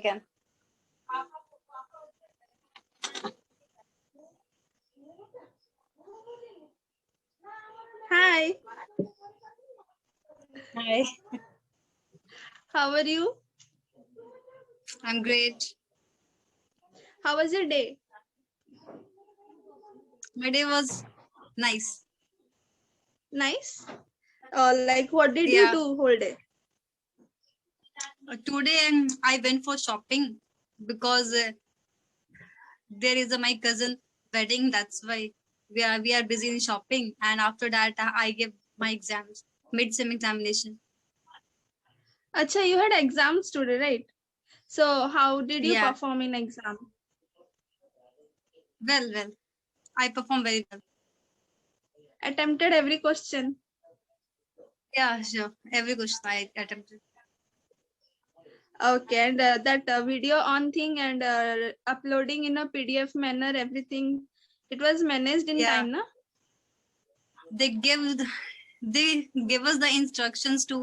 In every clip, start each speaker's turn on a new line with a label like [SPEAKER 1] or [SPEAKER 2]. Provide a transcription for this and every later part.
[SPEAKER 1] can.
[SPEAKER 2] Hi.
[SPEAKER 1] Hi.
[SPEAKER 2] How are you?
[SPEAKER 1] I'm great.
[SPEAKER 2] How was your day?
[SPEAKER 1] My day was nice.
[SPEAKER 2] Nice. Like what did you
[SPEAKER 1] Yeah.
[SPEAKER 2] do whole day?
[SPEAKER 1] Today I went for shopping because there is my cousin wedding. That's why we are busy in shopping. And after that, I gave my exams, mid-sem examination.
[SPEAKER 2] Acha, you had exams today, right? So how did you
[SPEAKER 1] Yeah.
[SPEAKER 2] perform in exam?
[SPEAKER 1] Well. I performed very well.
[SPEAKER 2] Attempted every question.
[SPEAKER 1] Yeah, sure. Every question I attempted.
[SPEAKER 2] Okay, and that video on thing and uploading in a PDF manner, everything, it was managed in
[SPEAKER 1] Yeah.
[SPEAKER 2] time, na?
[SPEAKER 1] They gave us the instructions to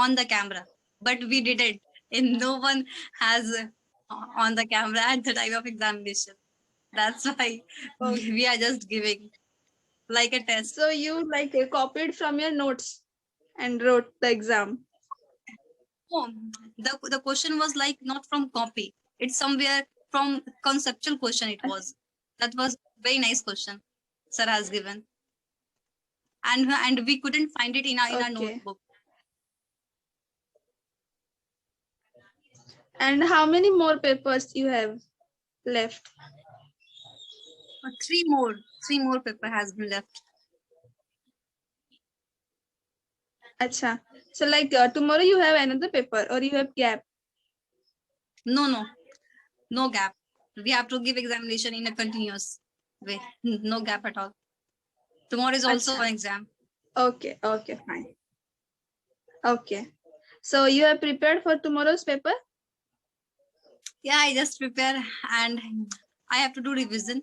[SPEAKER 1] on the camera, but we did it, and no one has on the camera at the time of examination. That's why
[SPEAKER 2] Okay.
[SPEAKER 1] we are just giving like a test.
[SPEAKER 2] So you like copied from your notes and wrote the exam.
[SPEAKER 1] Oh, the question was like not from copy. It's somewhere from conceptual question. It was that was very nice question sir has given, and we couldn't find it in our
[SPEAKER 2] Okay.
[SPEAKER 1] notebook.
[SPEAKER 2] And how many more papers you have left?
[SPEAKER 1] Three more paper has been left.
[SPEAKER 2] Acha. So like tomorrow you have another paper or you have gap?
[SPEAKER 1] No gap. We have to give examination in a continuous way. No gap at all. Tomorrow is also
[SPEAKER 2] Acha.
[SPEAKER 1] an exam.
[SPEAKER 2] Okay, fine. Okay. So you have prepared for tomorrow's paper?
[SPEAKER 1] Yeah, I just prepare and I have to do revision.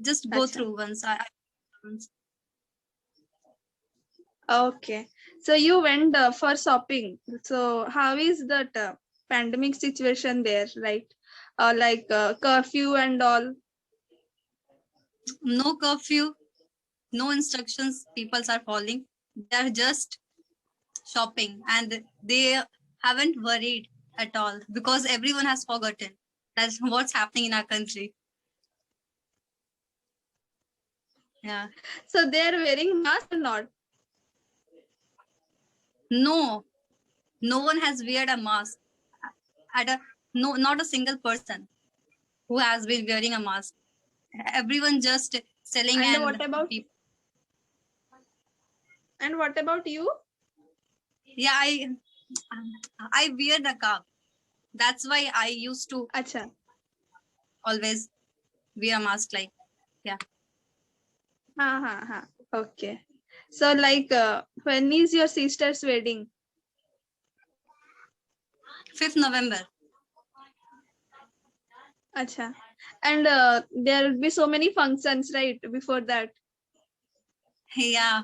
[SPEAKER 1] Just go
[SPEAKER 2] Acha.
[SPEAKER 1] through once. Once.
[SPEAKER 2] Okay. So you went for shopping. So how is that pandemic situation there, right? Like curfew and all?
[SPEAKER 1] No curfew, no instructions people are following. They are just shopping and they haven't worried at all because everyone has forgotten that's what's happening in our country. Yeah.
[SPEAKER 2] So they are wearing mask or not?
[SPEAKER 1] No one has weared a mask at a no not a single person who has been wearing a mask. Everyone just selling
[SPEAKER 2] And
[SPEAKER 1] and
[SPEAKER 2] what about you?
[SPEAKER 1] yeah, I wear the cap. That's why I used to
[SPEAKER 2] Acha.
[SPEAKER 1] always wear a mask. Like yeah,
[SPEAKER 2] Ha. Okay. So like when is your sister's wedding?
[SPEAKER 1] 5th November.
[SPEAKER 2] Acha. And there will be so many functions, right? Before that.
[SPEAKER 1] Yeah.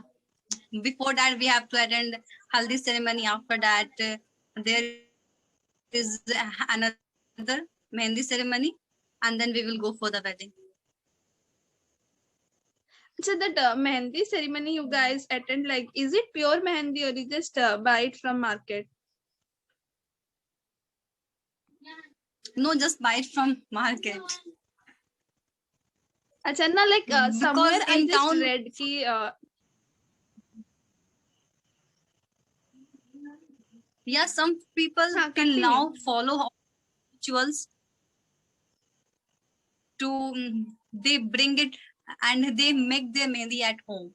[SPEAKER 1] Before that, we have to attend haldi ceremony. After that, there is another mehendi ceremony, and then we will go for the wedding.
[SPEAKER 2] So that mehendi ceremony you guys attend, like, is it pure mehendi or you just buy it from market?
[SPEAKER 1] No, just buy it from market.
[SPEAKER 2] Acha, na, like somewhere
[SPEAKER 1] Because
[SPEAKER 2] I
[SPEAKER 1] in
[SPEAKER 2] just
[SPEAKER 1] town,
[SPEAKER 2] read ki
[SPEAKER 1] yeah, some people till
[SPEAKER 2] continue.
[SPEAKER 1] now follow rituals to they bring it and they make their mehendi at home,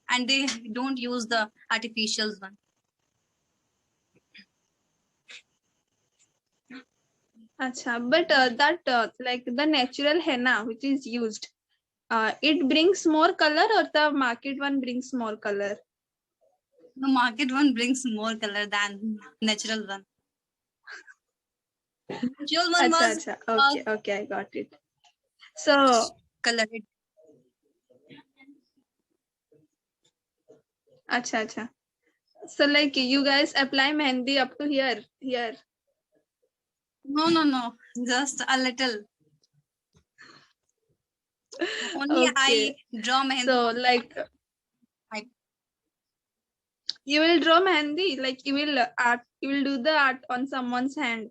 [SPEAKER 1] and they don't use the artificial one.
[SPEAKER 2] Acha, but that like the natural henna which is used, it brings more color or the market one brings more color?
[SPEAKER 1] The market one brings more color than natural one. Natural one was
[SPEAKER 2] Acha. Okay, I got it. So
[SPEAKER 1] colored.
[SPEAKER 2] acha. So like you guys apply mehendi up to here.
[SPEAKER 1] No. Just a little. Only I
[SPEAKER 2] Okay.
[SPEAKER 1] draw mehendi.
[SPEAKER 2] So like
[SPEAKER 1] I,
[SPEAKER 2] you will draw mehendi, like you will do the art on someone's hand.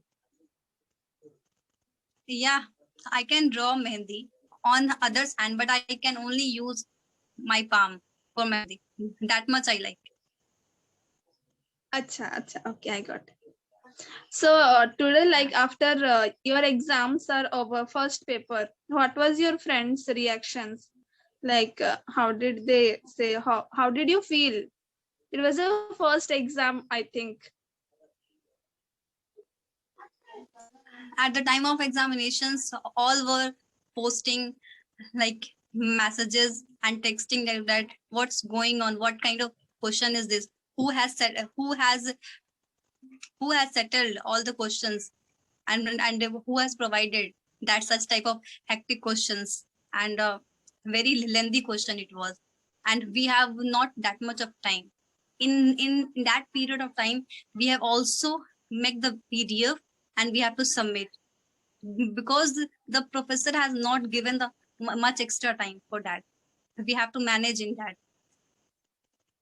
[SPEAKER 1] yeah, I can draw mehendi on others' hand, but I can only use my palm for mehendi. That much I like.
[SPEAKER 2] Acha. Okay, I got it. So today, like after your exams are over, first paper, what was your friends' reactions? Like, how did they say? How did you feel? It was a first exam, I think.
[SPEAKER 1] At the time of examinations, all were posting like messages and texting like that. What's going on? What kind of question is this? Who has settled all the questions, and who has provided that such type of hectic questions, and very lengthy question it was, and we have not that much of time. In that period of time, we have also make the PDF and we have to submit, because the professor has not given the much extra time for that. We have to manage in that.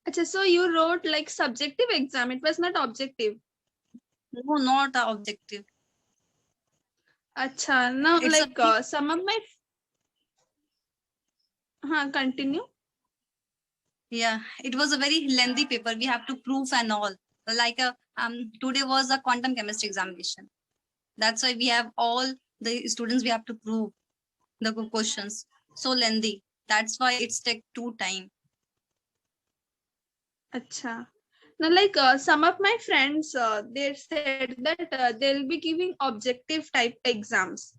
[SPEAKER 2] Acha, so you wrote like subjective exam. It was not objective.
[SPEAKER 1] No, not a objective.
[SPEAKER 2] Acha, now
[SPEAKER 1] It's a
[SPEAKER 2] like some of my continue.
[SPEAKER 1] Yeah, it was a very lengthy paper. We have to prove and all. Like today was a quantum chemistry examination. That's why we have all the students. We have to prove the questions. So lengthy. That's why it's take two time.
[SPEAKER 2] Acha. Now, like some of my friends, they said that they'll be giving objective type exams.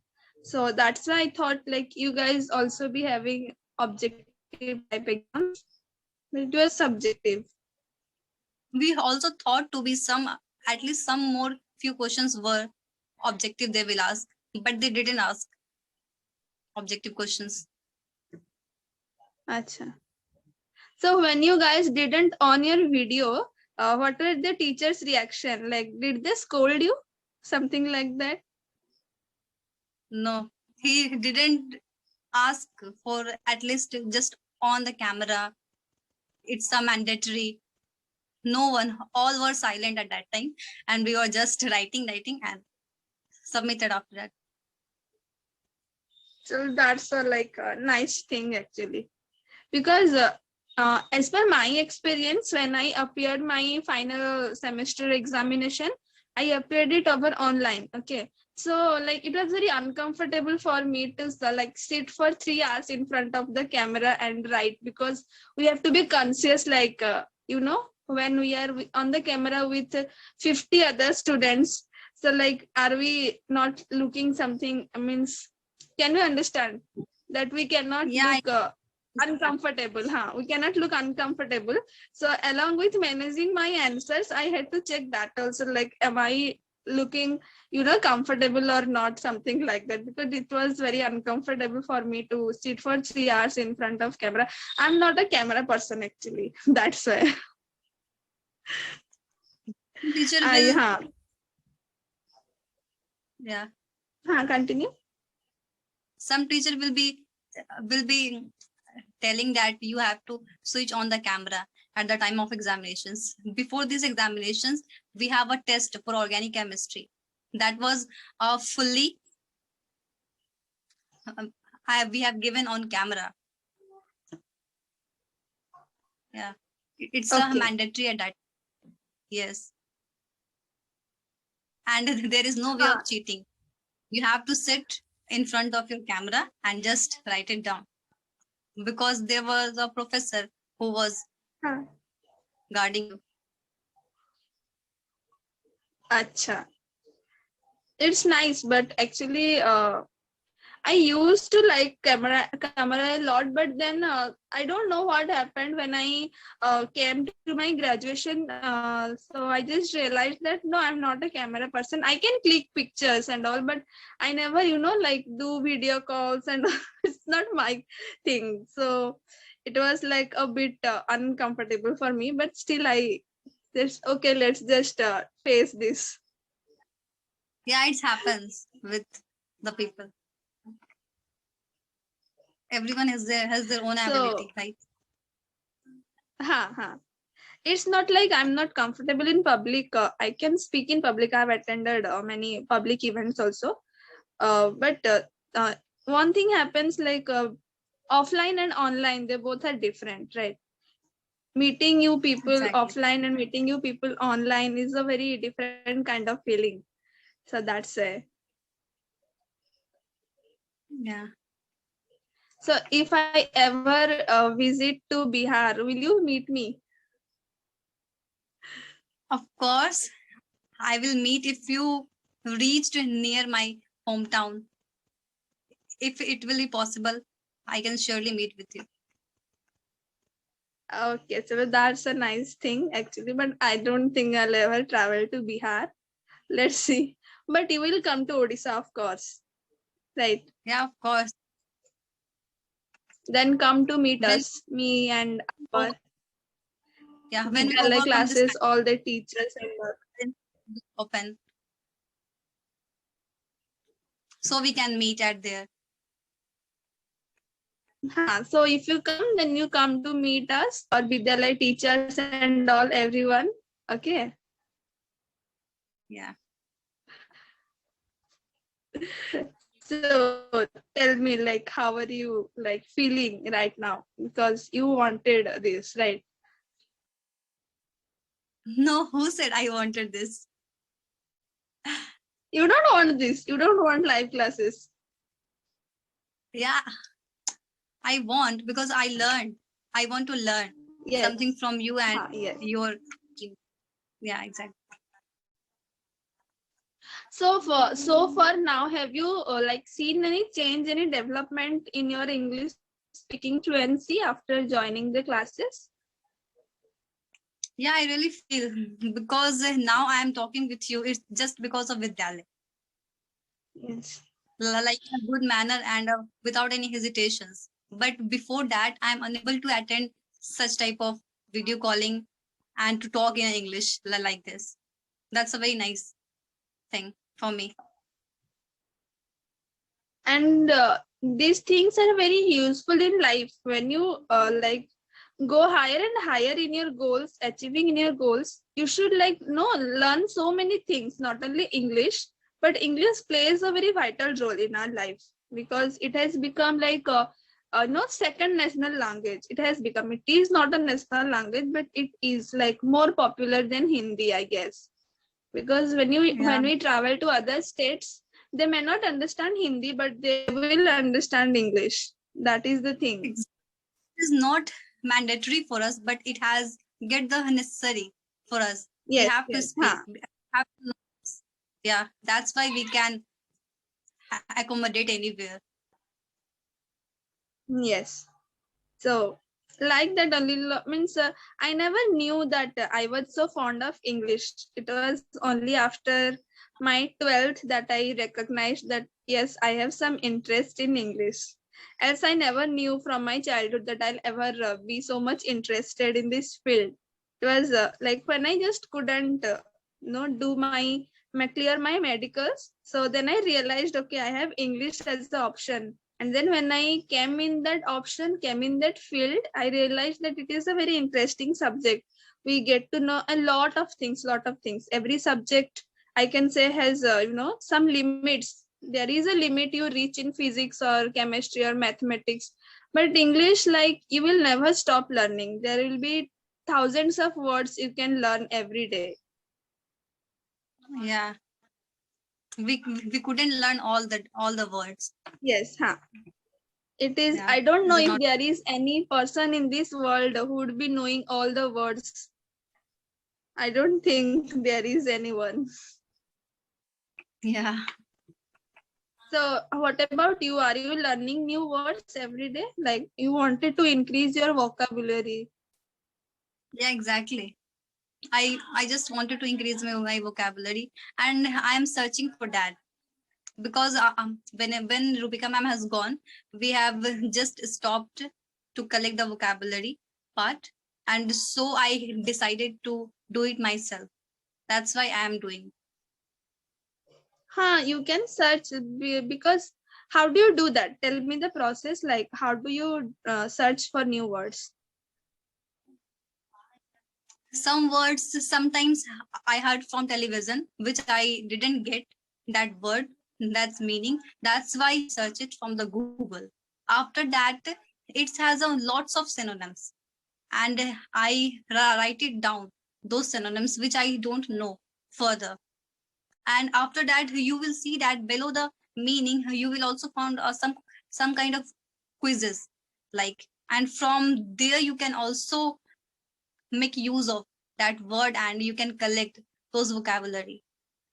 [SPEAKER 2] So that's why I thought like you guys also be having objective type exams. It was subjective.
[SPEAKER 1] We also thought to be some, at least some more few questions were objective they will ask, but they didn't ask objective questions.
[SPEAKER 2] Acha. So when you guys didn't on your video, what were the teachers' reaction? Like, did they scold you? Something like that?
[SPEAKER 1] No, he didn't ask for at least just on the camera. It's a mandatory. No one, all were silent at that time, and we were just writing and submitted after that.
[SPEAKER 2] So that's a like a nice thing actually, because as per my experience, when I appeared my final semester examination, I appeared it over online. Okay, so like it was very uncomfortable for me to like sit for 3 hours in front of the camera and write, because we have to be conscious, like when we are on the camera with 50 other students. So like, are we not looking something? I means, can you understand that we cannot
[SPEAKER 1] Yeah,
[SPEAKER 2] look uncomfortable? We cannot look uncomfortable. So along with managing my answers, I had to check that also, like, am I looking comfortable or not, something like that, because it was very uncomfortable for me to sit for 3 hours in front of camera. I'm not a camera person actually. That's why.
[SPEAKER 1] teacher
[SPEAKER 2] I
[SPEAKER 1] will. Yeah,
[SPEAKER 2] continue.
[SPEAKER 1] some teacher will be telling that you have to switch on the camera at the time of examinations. Before these examinations, we have a test for organic chemistry that was fully we have given on camera. Yeah, it's a
[SPEAKER 2] Okay.
[SPEAKER 1] mandatory at that. Yes, and there is no way of cheating. You have to sit in front of your camera and just write it down, because there was a professor who was guarding you.
[SPEAKER 2] Acha. It's nice, but actually I used to like camera a lot, but then I don't know what happened when I came to my graduation. So I just realized that no, I'm not a camera person. I can click pictures and all, but I never, like do video calls and it's not my thing. So it was like a bit uncomfortable for me, but still I That's okay. Let's just face this.
[SPEAKER 1] Yeah, it happens with the people. Everyone has their own
[SPEAKER 2] So,
[SPEAKER 1] ability, right?
[SPEAKER 2] ha. It's not like I'm not comfortable in public. I can speak in public. I've attended many public events also. But one thing happens like offline and online, they both are different, right? Meeting you people
[SPEAKER 1] Exactly.
[SPEAKER 2] offline and meeting you people online is a very different kind of feeling. So that's it.
[SPEAKER 1] Yeah.
[SPEAKER 2] So if I ever visit to Bihar, will you meet me?
[SPEAKER 1] Of course, I will meet if you reached near my hometown. If it will be possible, I can surely meet with you.
[SPEAKER 2] Okay, so that's a nice thing actually, but I don't think I'll ever travel to Bihar. Let's see. But you will come to Odisha, of course. Right.
[SPEAKER 1] Yeah, of course.
[SPEAKER 2] Then come to meet
[SPEAKER 1] When
[SPEAKER 2] us, me and
[SPEAKER 1] oh,
[SPEAKER 2] our
[SPEAKER 1] yeah, when we
[SPEAKER 2] Vidyalaya
[SPEAKER 1] overcome this
[SPEAKER 2] classes, all the teachers and all.
[SPEAKER 1] time open, so we can meet at there.
[SPEAKER 2] So if you come, then you come to meet us or Vidyalaya teachers and all, everyone. Okay.
[SPEAKER 1] Yeah.
[SPEAKER 2] So tell me, like, how are you like feeling right now? Because you wanted this, right?
[SPEAKER 1] No, who said I wanted this?
[SPEAKER 2] You don't want this. You don't want live classes.
[SPEAKER 1] Yeah, I want because I learned. I want to learn
[SPEAKER 2] Yes.
[SPEAKER 1] something from you and
[SPEAKER 2] Yes.
[SPEAKER 1] your. Yeah, exactly.
[SPEAKER 2] So for now, have you like seen any change, any development in your English speaking fluency after joining the classes?
[SPEAKER 1] Yeah, I really feel because now I am talking with you. It's just because of Vidyalaya,
[SPEAKER 2] Yes.
[SPEAKER 1] like in a good manner and without any hesitations. But before that, I am unable to attend such type of video calling and to talk in English like this. That's a very nice thing for me.
[SPEAKER 2] And these things are very useful in life when you like go higher and higher in your goals, achieving in your goals. You should like learn so many things, not only English, but English plays a very vital role in our life because it has become like not second national language. It has become. It is not a national language, but it is like more popular than Hindi, I guess. Because
[SPEAKER 1] Yeah,
[SPEAKER 2] when we travel to other states, they may not understand Hindi, but they will understand English. That is the thing.
[SPEAKER 1] it is not mandatory for us, but it has get the necessary for us. We
[SPEAKER 2] Yes,
[SPEAKER 1] have to
[SPEAKER 2] yes,
[SPEAKER 1] speak. We have to know this. Yeah, that's why we can accommodate anywhere.
[SPEAKER 2] yes. So like that only means I never knew that I was so fond of English. It was only after my 12th that I recognized that yes, I have some interest in English. Else I never knew from my childhood that I'll ever be so much interested in this field. It was like when I just couldn't do my clear my medicals. So then I realized, okay, I have English as the option. And then when I came in that field, I realized that it is a very interesting subject. We get to know a lot of things. Every subject I can say has some limits. There is a limit you reach in physics or chemistry or mathematics, but English, like, you will never stop learning. There will be thousands of words you can learn every day.
[SPEAKER 1] Yeah, we couldn't learn all the words.
[SPEAKER 2] Yes, huh. It is,
[SPEAKER 1] Yeah,
[SPEAKER 2] I don't know
[SPEAKER 1] is it
[SPEAKER 2] if
[SPEAKER 1] not?
[SPEAKER 2] there is any person in this world who would be knowing all the words. I don't think there is anyone.
[SPEAKER 1] Yeah,
[SPEAKER 2] So what about you? Are you learning new words every day? Like, you wanted to increase your vocabulary?
[SPEAKER 1] yeah, exactly. I just wanted to increase my vocabulary, and I am searching for that because when Rubika ma'am has gone, we have just stopped to collect the vocabulary part, and so I decided to do it myself. That's why I am doing.
[SPEAKER 2] You can search because how do you do that? Tell me the process. Like, how do you search for new words?
[SPEAKER 1] Some words sometimes I heard from television, which I didn't get that word, that's meaning. That's why I search it from the Google. After that, it has a lots of synonyms, and I write it down, those synonyms which I don't know further. And after that, you will see that below the meaning, you will also find some kind of quizzes, like, and from there you can also make use of that word and you can collect those vocabulary.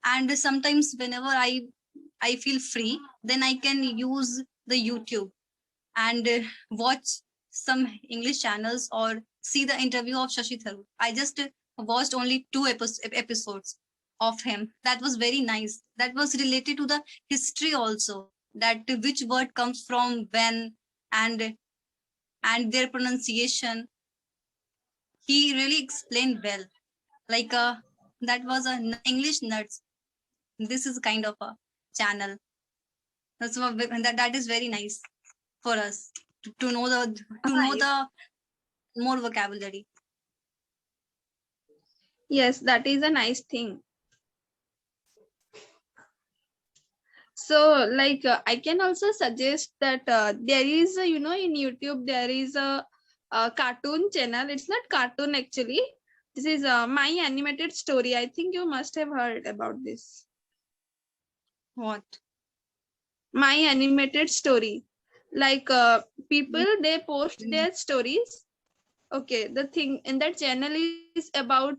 [SPEAKER 1] And sometimes whenever I feel free, then I can use the YouTube and watch some English channels or see the interview of Shashi Tharoor. I just watched only two episodes of him. That was very nice. That was related to the history also, that which word comes from when, and their pronunciation. He really explained well. Like that was a English nuts. This is kind of a channel. That's what that is very nice for us to know the more vocabulary.
[SPEAKER 2] Yes, that is a nice thing. So, like, I can also suggest that there is, in YouTube, there is a cartoon channel. It's not cartoon actually. This is My Animated Story. I think you must have heard about this.
[SPEAKER 1] What?
[SPEAKER 2] My Animated Story. Like, people, they post their stories. Okay, the thing in that channel is about,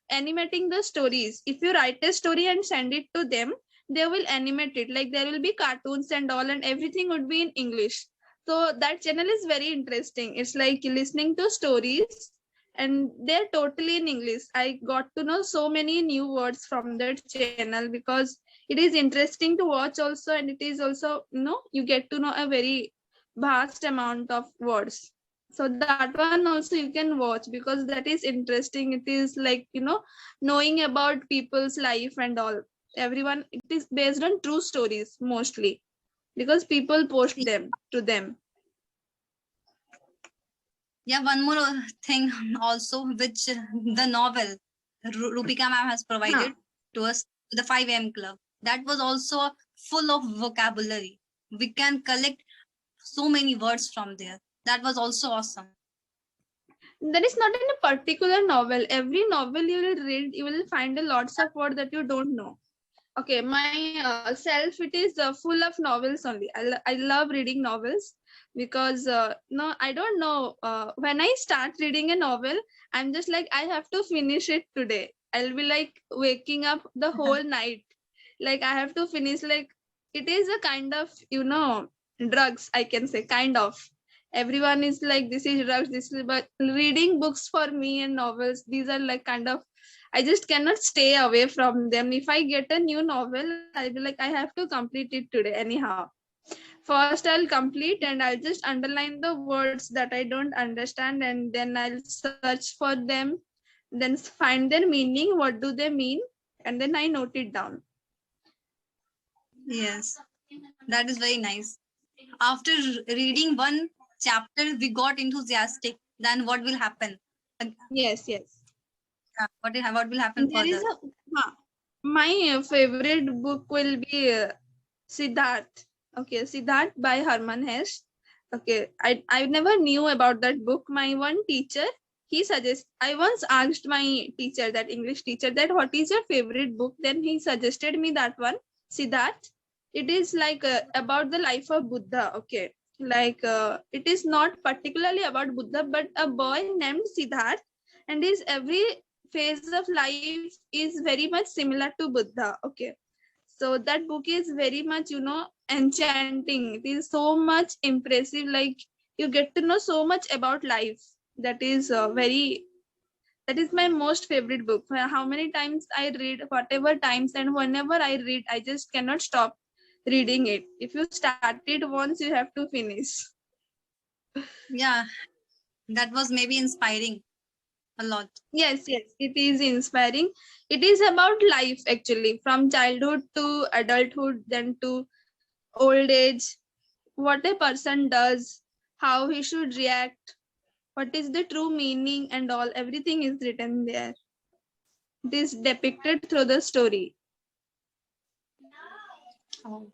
[SPEAKER 2] animating the stories. If you write a story and send it to them, they will animate it. Like, there will be cartoons and all, and everything would be in English. So that channel is very interesting. It's like listening to stories, and they're totally in English. I got to know so many new words from that channel because it is interesting to watch also, and it is also, you get to know a very vast amount of words. So that one also you can watch because that is interesting. It is like, knowing about people's life and all. Everyone, it is based on true stories mostly because people post them to them.
[SPEAKER 1] Yeah, one more thing also, which the novel Rupika ma'am has provided to us, the 5 a.m. club. That was also full of vocabulary. We can collect so many words from there. That was also awesome.
[SPEAKER 2] That is not in a particular novel. Every novel you will read, you will find a lots of words that you don't know. Okay, my self, it is full of novels only. I love reading novels because no, I don't know, when I start reading a novel, I'm just like, I have to finish it today. I'll be like waking up the whole night, like I have to finish. Like, it is a kind of, drugs, I can say, kind of. Everyone is like, this is drugs, this is, but reading books for me and novels, these are like kind of, I just cannot stay away from them. If I get a new novel, I'll be like, I have to complete it today anyhow. First, I'll complete and I'll just underline the words that I don't understand, and then I'll search for them, then find their meaning, what do they mean, and then I note it down.
[SPEAKER 1] Yes, that is very nice. After reading one chapter, we got enthusiastic. Then what will happen?
[SPEAKER 2] Yes, yes.
[SPEAKER 1] What will happen
[SPEAKER 2] There is
[SPEAKER 1] further?
[SPEAKER 2] my favorite book will be Siddharth. Okay, Siddharth by Herman Hesse. Okay, I never knew about that book. My one teacher, he suggests, I once asked my teacher, that English teacher, that what is your favorite book? Then he suggested me that one, Siddharth. It is like about the life of Buddha. Okay, like it is not particularly about Buddha, but a boy named Siddharth, and his every phase of life is very much similar to Buddha. Okay, so that book is very much, enchanting. It is so much impressive. Like, you get to know so much about life. That is that is my most favorite book. How many times I read, whatever times, and whenever I read, I just cannot stop reading it. If you start it once, you have to finish.
[SPEAKER 1] Yeah, that was maybe inspiring a lot.
[SPEAKER 2] Yes, it is inspiring. It is about life actually, from childhood to adulthood, then to old age, what a person does, how he should react, what is the true meaning, and all. Everything is written there. It is depicted through the story.
[SPEAKER 1] Oh.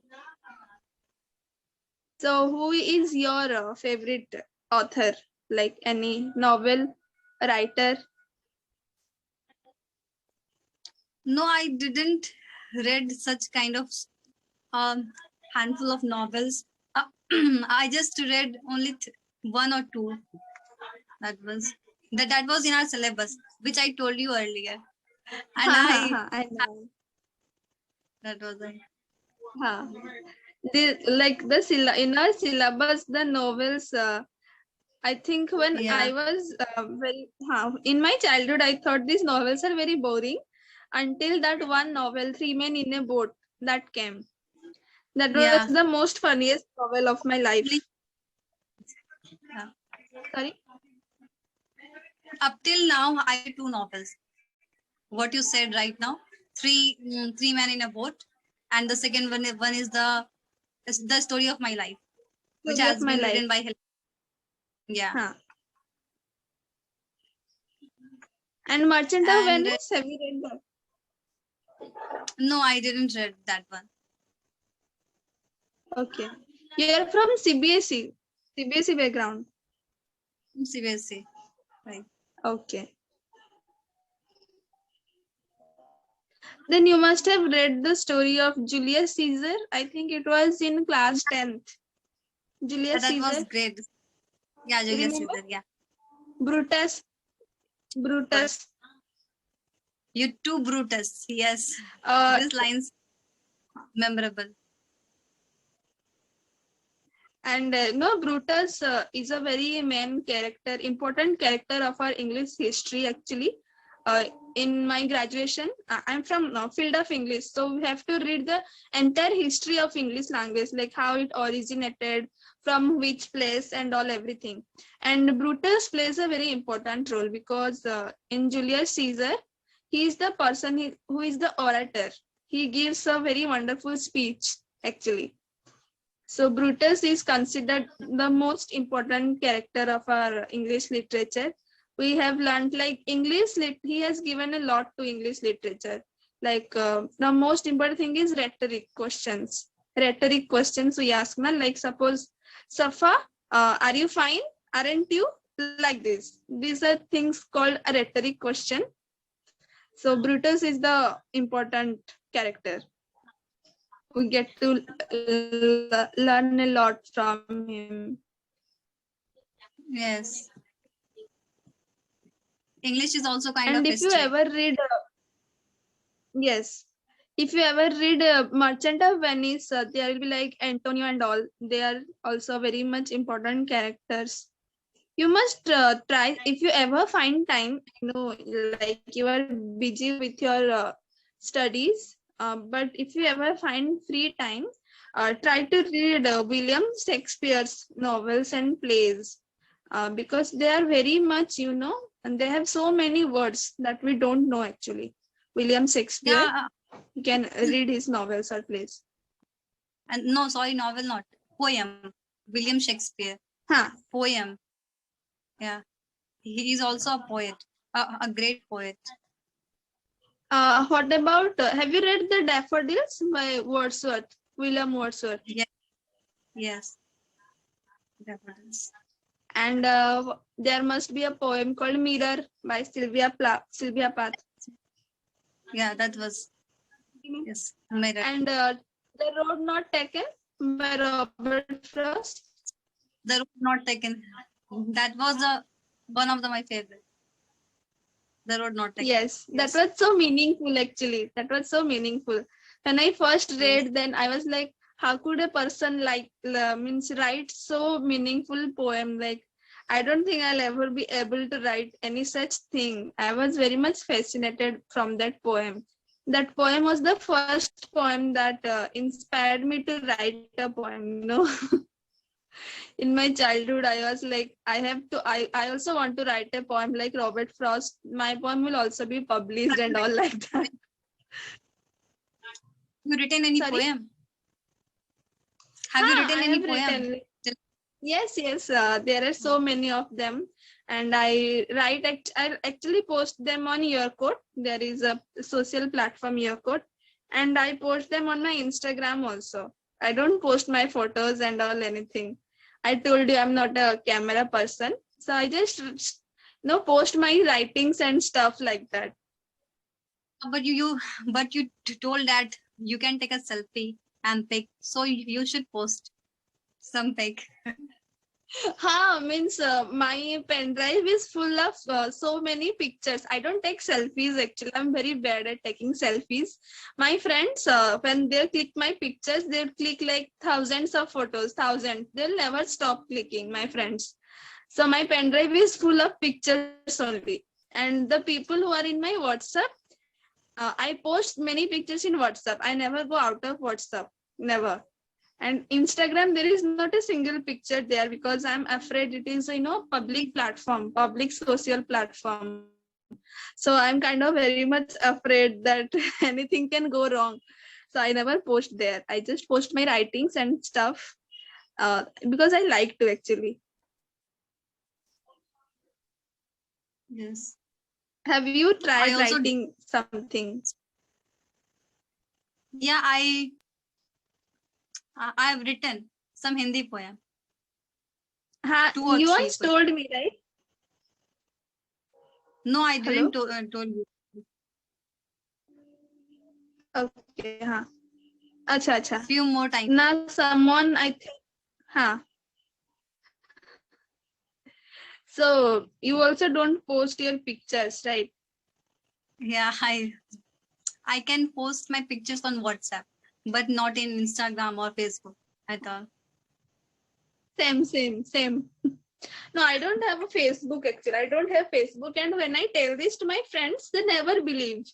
[SPEAKER 2] So, who is your favorite author? Like any novel writer?
[SPEAKER 1] No, I didn't read such kind of handful of novels. I just read only one or two. That was that was in our syllabus, which I told you earlier. And
[SPEAKER 2] I know.
[SPEAKER 1] that was it.
[SPEAKER 2] Ha. In our syllabus, the novels. I think when
[SPEAKER 1] Yeah.
[SPEAKER 2] I was in my childhood, I thought these novels are very boring until that one novel, Three Men in a Boat, that came. That was
[SPEAKER 1] Yeah.
[SPEAKER 2] the most funniest novel of my life.
[SPEAKER 1] Yeah.
[SPEAKER 2] Sorry.
[SPEAKER 1] Up till now, I read two novels. What you said right now, three men in a boat, and the second one is the story of my life, which
[SPEAKER 2] Story of
[SPEAKER 1] has
[SPEAKER 2] my
[SPEAKER 1] been
[SPEAKER 2] life.
[SPEAKER 1] written by Helen. Yeah.
[SPEAKER 2] Huh. And Merchant of
[SPEAKER 1] And
[SPEAKER 2] Venice, have you read that?
[SPEAKER 1] no, I didn't read that one.
[SPEAKER 2] Okay. You're from CBSE background.
[SPEAKER 1] CBSE, right?
[SPEAKER 2] Okay. Then you must have read the story of Julius Caesar. I think it was in class 10th. Julius
[SPEAKER 1] That was
[SPEAKER 2] Caesar.
[SPEAKER 1] great. Yeah, Julius
[SPEAKER 2] Remember?
[SPEAKER 1] Caesar. Yeah.
[SPEAKER 2] Brutus.
[SPEAKER 1] You too, Brutus. Yes. These lines memorable.
[SPEAKER 2] And no, Brutus is a very main character, important character of our English history actually. In my graduation, I'm from field of English, so we have to read the entire history of English language, like how it originated, from which place, and all everything. And Brutus plays a very important role because in Julius Caesar, he is the person who is the orator. He gives a very wonderful speech actually. So Brutus is considered the most important character of our English literature. We have learned like he has given a lot to English literature. Like the most important thing is rhetoric questions. Rhetoric questions we ask, na? Like suppose, Safa, are you fine? Aren't you? Like this. These are things called a rhetoric question. So Brutus is the important character. We get to learn a lot from him.
[SPEAKER 1] Yes. English is also kind
[SPEAKER 2] And
[SPEAKER 1] of
[SPEAKER 2] if you
[SPEAKER 1] history.
[SPEAKER 2] ever read, yes, if you ever read Merchant of Venice, there will be like Antonio and all. They are also very much important characters. You must try, if you ever find time. I know, like you are busy with your studies, but if you ever find free time, try to read William Shakespeare's novels and plays, because they are very much, and they have so many words that we don't know actually. William Shakespeare,
[SPEAKER 1] Yeah.
[SPEAKER 2] you can read his novels or plays.
[SPEAKER 1] And no, sorry, novel, not poem. William Shakespeare.
[SPEAKER 2] Huh.
[SPEAKER 1] Poem. Yeah. He is also a poet, a great poet.
[SPEAKER 2] What about, have you read The Daffodils by Wordsworth, William Wordsworth?
[SPEAKER 1] Yeah. Yes. Daffodils.
[SPEAKER 2] And there must be a poem called Mirror by Sylvia Plath.
[SPEAKER 1] Yeah, that was, yes, Mirror.
[SPEAKER 2] And The Road Not Taken by Robert Frost.
[SPEAKER 1] The Road Not Taken. That was one of my favorite. The Road Not Taken.
[SPEAKER 2] Yes, that was so meaningful actually. That was so meaningful. When I first read,
[SPEAKER 1] Yes.
[SPEAKER 2] then I was like, how could a person write so meaningful poem? Like, I don't think I'll ever be able to write any such thing. I was very much fascinated from that poem. That poem was the first poem that inspired me to write a poem, In my childhood, I was like, I also want to write a poem like Robert Frost. My poem will also be published and all like that.
[SPEAKER 1] You written any
[SPEAKER 2] Sorry?
[SPEAKER 1] poem? Have you written
[SPEAKER 2] I
[SPEAKER 1] any
[SPEAKER 2] have
[SPEAKER 1] poem?
[SPEAKER 2] written. Yes, there are so many of them, and I actually post them on Yearcode. There is a social platform Yearcode, and I post them on my Instagram also. I don't post my photos and all anything. I told you I'm not a camera person, so I just post my writings and stuff like that.
[SPEAKER 1] But you told that you can take a selfie and pic, so you should post some pic.
[SPEAKER 2] Means my pen drive is full of so many pictures. I don't take selfies actually. I'm very bad at taking selfies. My friends, when they click my pictures, they'll click like thousands of photos, thousands. They'll never stop clicking, my friends. So my pen drive is full of pictures only. And the people who are in my WhatsApp, I post many pictures in WhatsApp. I never go out of WhatsApp. Never. And Instagram, there is not a single picture there because I'm afraid it is, public platform, public social platform. So I'm kind of very much afraid that anything can go wrong. So I never post there. I just post my writings and stuff because I like to actually.
[SPEAKER 1] Yes.
[SPEAKER 2] Have you tried
[SPEAKER 1] I also
[SPEAKER 2] writing something?
[SPEAKER 1] Yeah, I've written some Hindi poem. 2 or
[SPEAKER 2] You
[SPEAKER 1] 3
[SPEAKER 2] once
[SPEAKER 1] poem.
[SPEAKER 2] told me, right?
[SPEAKER 1] No, I
[SPEAKER 2] Hello?
[SPEAKER 1] didn't told you.
[SPEAKER 2] Okay, Acha.
[SPEAKER 1] Few more times.
[SPEAKER 2] Now someone, I think, So you also don't post your pictures, right?
[SPEAKER 1] Yeah, I can post my pictures on WhatsApp, but not in Instagram or Facebook at all.
[SPEAKER 2] Same. No, I don't have a Facebook actually. I don't have Facebook. And when I tell this to my friends, they never believe.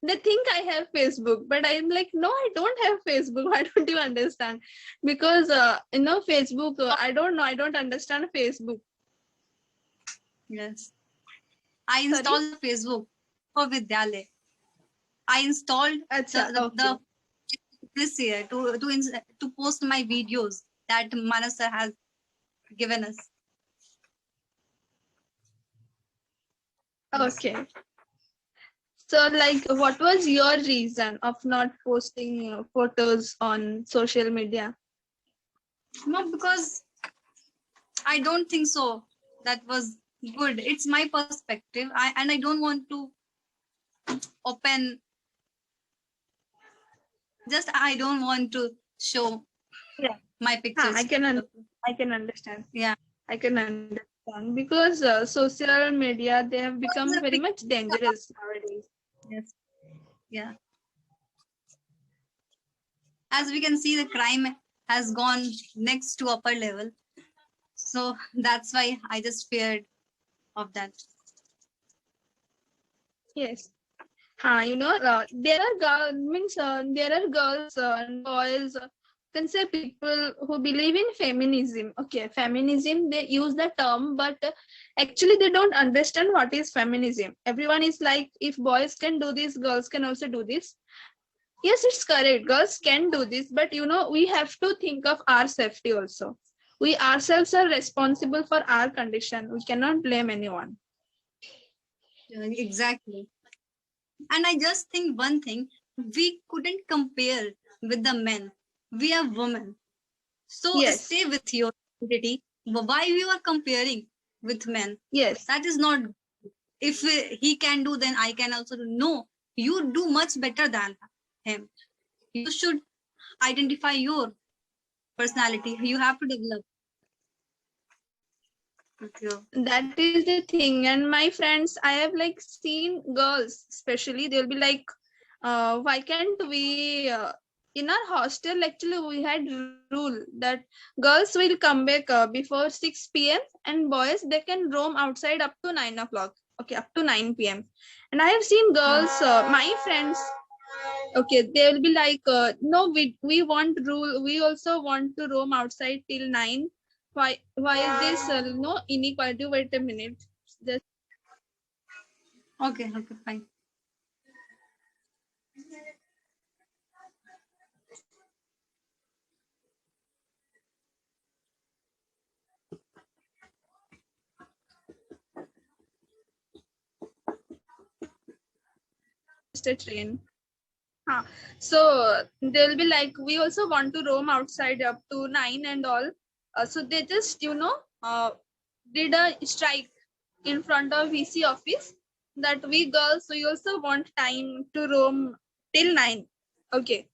[SPEAKER 2] They think I have Facebook, but I'm like, no, I don't have Facebook. Why don't you understand? Because, Facebook, I don't know. I don't understand Facebook.
[SPEAKER 1] Yes. I installed Facebook for Vidyalaya. I installed the this year to post my videos that Manas sir has given us.
[SPEAKER 2] Okay. So, like, what was your reason of not posting photos on social media?
[SPEAKER 1] No, because I don't think so. That was good. It's my perspective. I don't want to open. Just I don't want to show my pictures.
[SPEAKER 2] I can understand.
[SPEAKER 1] Yeah.
[SPEAKER 2] I can understand because social media, they have become very much dangerous nowadays.
[SPEAKER 1] Yes. Yeah. As we can see, the crime has gone next to upper level. So that's why I just feared of that.
[SPEAKER 2] Yes. There are girls and boys, can say people who believe in feminism. Okay, feminism, they use the term, but actually they don't understand what is feminism. Everyone is like, if boys can do this, girls can also do this. Yes, it's correct. Girls can do this, but we have to think of our safety also. We ourselves are responsible for our condition. We cannot blame anyone.
[SPEAKER 1] Exactly. And I just think one thing, we couldn't compare with the men. We are women. So
[SPEAKER 2] Yes.
[SPEAKER 1] stay with your identity. Why we are comparing with men?
[SPEAKER 2] Yes.
[SPEAKER 1] That is not, if he can do, then I can also do. No, you do much better than him. You should identify your personality. You have to develop.
[SPEAKER 2] That is the thing. And my friends, I have like seen girls, especially, they'll be like, why can't we, in our hostel, actually, we had rule that girls will come back before 6 p.m. and boys, they can roam outside up to 9 o'clock. Okay, up to 9 p.m. And I have seen girls, my friends, okay, they will be like, no, we want rule. We also want to roam outside till 9. Why is this no inequality? Wait a minute. Just
[SPEAKER 1] Okay, okay, fine.
[SPEAKER 2] a train. So they'll be like, we also want to roam outside up to 9 and all. So they just, did a strike in front of VC office that we girls, we also want time to roam till 9. Okay.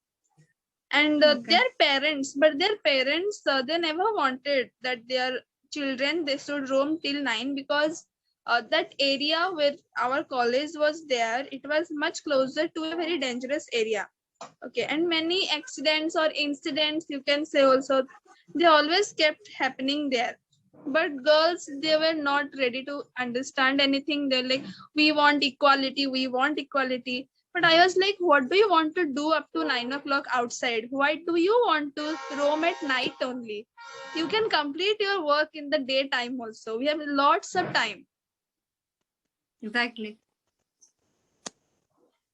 [SPEAKER 2] And
[SPEAKER 1] Okay.
[SPEAKER 2] their parents, they never wanted that their children, they should roam till 9 because that area where our college was there, it was much closer to a very dangerous area. Okay, and many accidents or incidents, you can say also, they always kept happening there. But girls, they were not ready to understand anything. They're like, we want equality, we want equality. But I was like, what do you want to do up to 9 o'clock outside? Why do you want to roam at night only? You can complete your work in the daytime also. We have lots of time.
[SPEAKER 1] Exactly.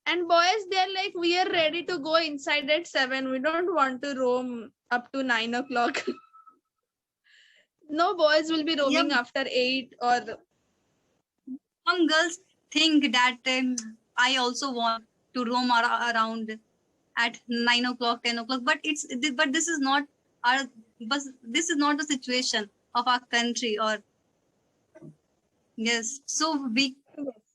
[SPEAKER 2] And boys, they're like, we are ready to go inside at 7. We don't want to roam up to 9 o'clock. No boys will be roaming
[SPEAKER 1] Yeah,
[SPEAKER 2] after 8 or.
[SPEAKER 1] some girls think that I also want to roam around at 9 o'clock, 10 o'clock, but this is not our, but this is not the situation of our country. Or yes, so we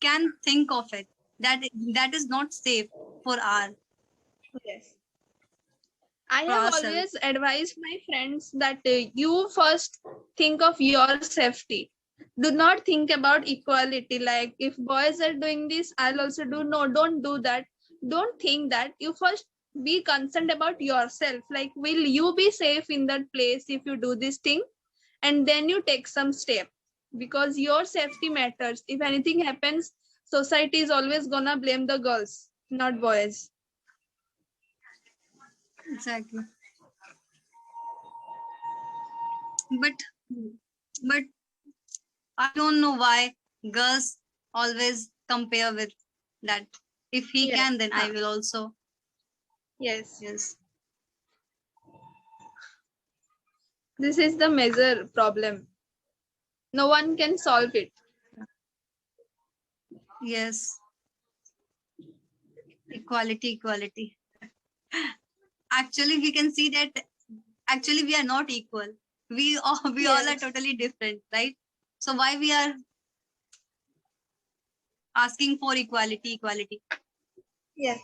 [SPEAKER 1] can think of it that that is not safe for our
[SPEAKER 2] Yes. I
[SPEAKER 1] for
[SPEAKER 2] have
[SPEAKER 1] ourselves.
[SPEAKER 2] always advised my friends that you first think of your safety. Do not think about equality. Like if boys are doing this, I'll also do. No, don't do that. Don't think that. You first be concerned about yourself. Like, will you be safe in that place if you do this thing? And then you take some step because your safety matters. If anything happens, society is always gonna blame the girls, not boys.
[SPEAKER 1] Exactly. But but I don't know why girls always compare with that. If he
[SPEAKER 2] Yes.
[SPEAKER 1] can, then I will also.
[SPEAKER 2] Yes.
[SPEAKER 1] Yes.
[SPEAKER 2] This is the major problem. No one can solve it.
[SPEAKER 1] Yes. Equality, equality. Actually, we can see that actually we are not equal. We all are
[SPEAKER 2] Yes.
[SPEAKER 1] totally different, right? So why we are asking for equality, equality?
[SPEAKER 2] Yes.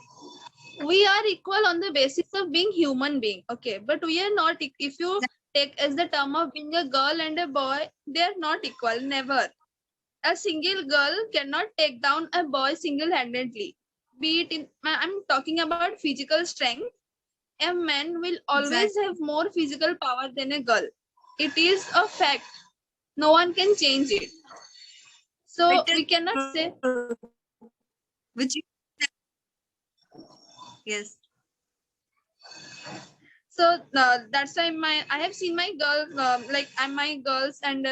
[SPEAKER 2] We are equal on the basis of being human being. Okay. But we are not. If you take as the term of being a girl and a boy, they are not equal. Never. A single girl cannot take down a boy single-handedly. Be it in, I'm talking about physical strength. A man will always
[SPEAKER 1] Exactly.
[SPEAKER 2] have more physical power than a girl. It is a fact. No one can change it. So
[SPEAKER 1] Better
[SPEAKER 2] we cannot say.
[SPEAKER 1] which yes,
[SPEAKER 2] So that's why I have seen my girls, like I'm my girls, and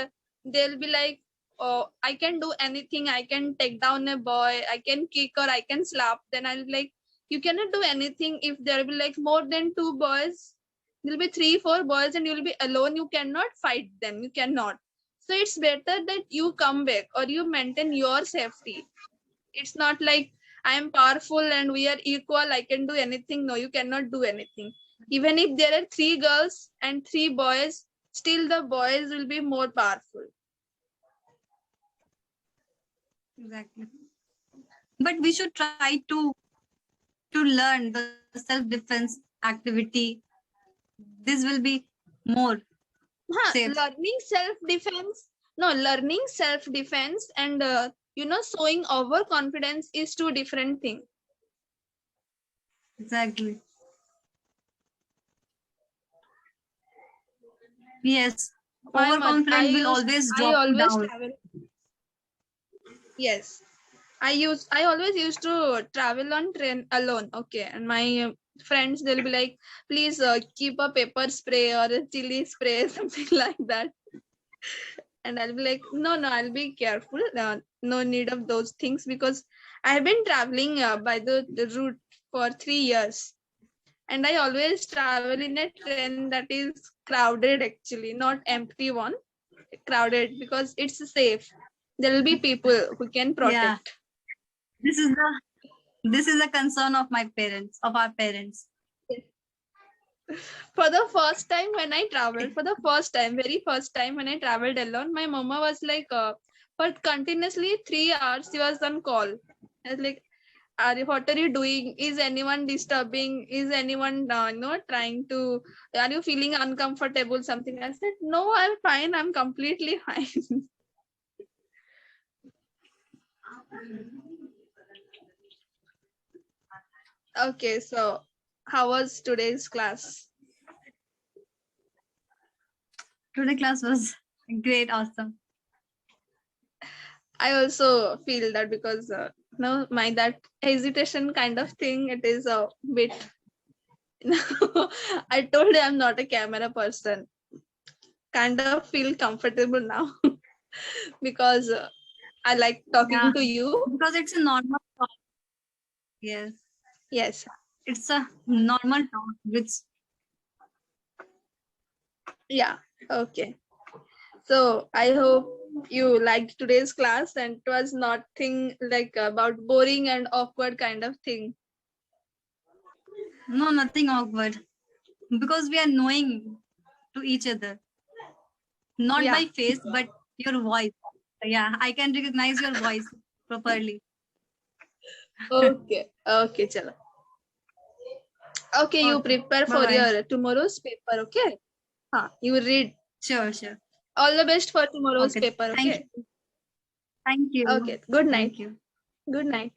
[SPEAKER 2] they'll be like, oh, I can do anything. I can take down a boy. I can kick or I can slap. Then I'll be like, you cannot do anything if there will be like more than two boys. There'll be 3, 4 boys, and you'll be alone. You cannot fight them. You cannot. So it's better that you come back or you maintain your safety. It's not like I am powerful and we are equal. I can do anything. No, you cannot do anything. Even if there are 3 girls and 3 boys, still the boys will be more powerful.
[SPEAKER 1] exactly. But we should try to learn the self-defense activity. This will be more safe.
[SPEAKER 2] Learning self-defense. No, learning self-defense and showing overconfidence is two different things.
[SPEAKER 1] Exactly. Yes. Overconfident will always
[SPEAKER 2] I
[SPEAKER 1] drop you
[SPEAKER 2] always
[SPEAKER 1] down.
[SPEAKER 2] travel. Yes. I always used to travel on train alone. Okay. And my friends, they'll be like, please keep a pepper spray or a chili spray, something like that. And I'll be like, no, I'll be careful. No need of those things, because I have been traveling by the route for 3 years. And I always travel in a train that is crowded, actually, not empty one, crowded, because it's safe. There will be people who can protect.
[SPEAKER 1] Yeah. This is the concern of my parents, of our parents.
[SPEAKER 2] For the first time when I traveled, very first time when I traveled alone, my mama was like, for continuously 3 hours, she was on call. I was like, what are you doing? Is anyone disturbing? Is anyone trying to, are you feeling uncomfortable? Something. I said, no, I'm fine. I'm completely fine. Okay, so how was today's class?
[SPEAKER 1] Today class was great, awesome.
[SPEAKER 2] I also feel that, because my that hesitation kind of thing, it is a bit. I told you I'm not a camera person. Kind of feel comfortable now because I like talking
[SPEAKER 1] Yeah.
[SPEAKER 2] to you.
[SPEAKER 1] Because it's a normal talk. Yes.
[SPEAKER 2] Yes.
[SPEAKER 1] It's a normal talk, which
[SPEAKER 2] Yeah. Okay. So I hope you liked today's class and it was nothing like about boring and awkward kind of thing.
[SPEAKER 1] no, nothing awkward. Because we are knowing to each other. Not
[SPEAKER 2] Yeah.
[SPEAKER 1] by face, but your voice. Yeah, I can recognize your voice properly.
[SPEAKER 2] Okay. Okay, chalo. Okay, you
[SPEAKER 1] Okay.
[SPEAKER 2] prepare for
[SPEAKER 1] Bye-bye.
[SPEAKER 2] your tomorrow's paper, okay? You read.
[SPEAKER 1] Sure, sure.
[SPEAKER 2] All the best for tomorrow's
[SPEAKER 1] Okay.
[SPEAKER 2] paper,
[SPEAKER 1] Thank
[SPEAKER 2] okay?
[SPEAKER 1] you. Thank you.
[SPEAKER 2] Okay, good night.
[SPEAKER 1] Thank you.
[SPEAKER 2] Good night.